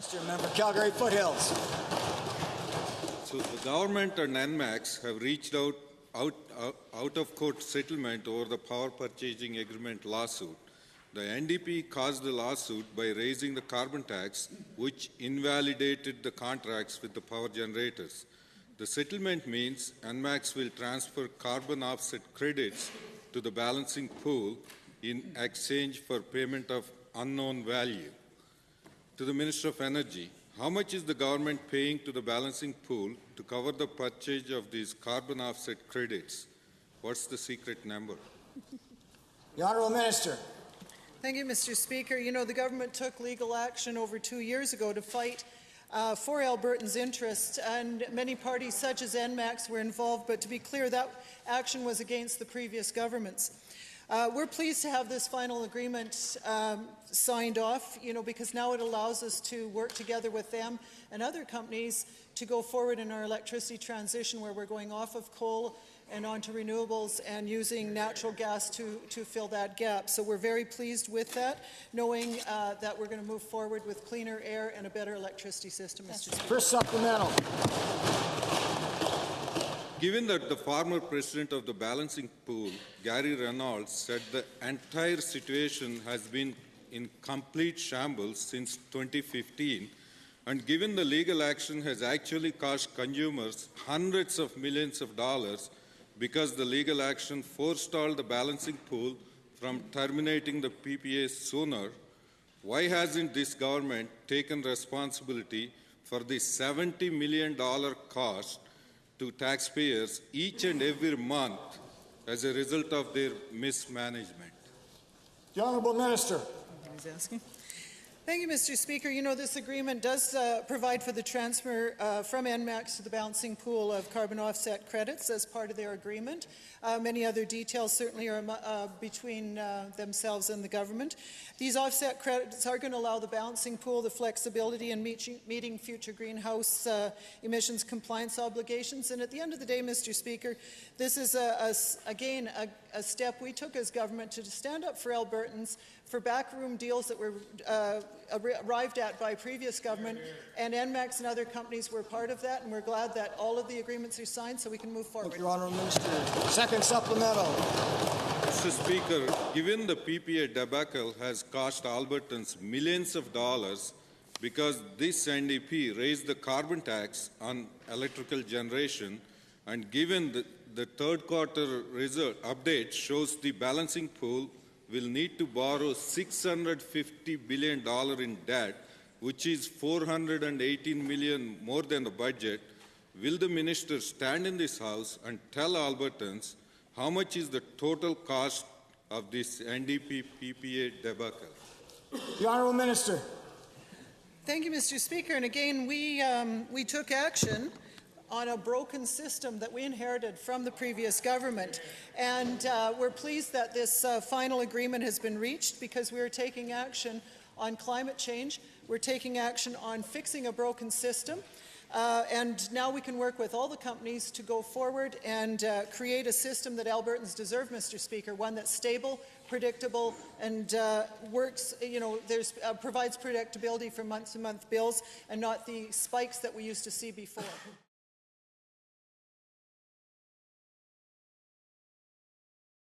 Mr. Member, Calgary Foothills. So the government and Enmax have reached out of court settlement over the power purchasing agreement lawsuit. The NDP caused the lawsuit by raising the carbon tax, which invalidated the contracts with the power generators. The settlement means Enmax will transfer carbon offset credits to the balancing pool in exchange for payment of unknown value. To the Minister of Energy, how much is the government paying to the balancing pool to cover the purchase of these carbon offset credits? What's the secret number? The Honourable Minister. Thank you, Mr. Speaker. You know, the government took legal action over 2 years ago to fight for Albertans' interests, and many parties such as Enmax were involved, but to be clear, that action was against the previous governments. We're pleased to have this final agreement signed off, because now it allows us to work together with them and other companies to go forward in our electricity transition, where we're going off of coal and onto renewables and using natural gas to fill that gap. So we're very pleased with that, knowing that we're going to move forward with cleaner air and a better electricity system, Mr. Speaker. First supplemental. Given that the former president of the balancing pool, Gary Reynolds, said the entire situation has been in complete shambles since 2015, and given the legal action has actually cost consumers hundreds of millions of dollars because the legal action forestalled the balancing pool from terminating the PPA sooner, why hasn't this government taken responsibility for the $70 million cost to taxpayers each and every month as a result of their mismanagement? The Honourable Minister. Thank you, Mr. Speaker. You know, this agreement does provide for the transfer from Enmax to the balancing pool of carbon offset credits as part of their agreement. Many other details certainly are between themselves and the government. These offset credits are going to allow the balancing pool the flexibility in meeting future greenhouse emissions compliance obligations. And at the end of the day, Mr. Speaker, this is, again, a step we took as government to stand up for Albertans, for backroom deals that were arrived at by previous government, and Enmax and other companies were part of that, and we're glad that all of the agreements are signed so we can move forward. Your Honourable Minister. Second supplemental. Mr. Speaker, given the PPA debacle has cost Albertans millions of dollars because this NDP raised the carbon tax on electrical generation, and given the third quarter result update shows the balancing pool will need to borrow $650 billion in debt, which is $418 million more than the budget, will the minister stand in this House and tell Albertans how much is the total cost of this NDP PPA debacle? The Honourable Minister. Thank you, Mr. Speaker. And again, we took action on a broken system that we inherited from the previous government. And we're pleased that this final agreement has been reached, because we are taking action on climate change. We're taking action on fixing a broken system. And now we can work with all the companies to go forward and create a system that Albertans deserve, Mr. Speaker, one that's stable, predictable, and works, provides predictability for month-to-month bills and not the spikes that we used to see before.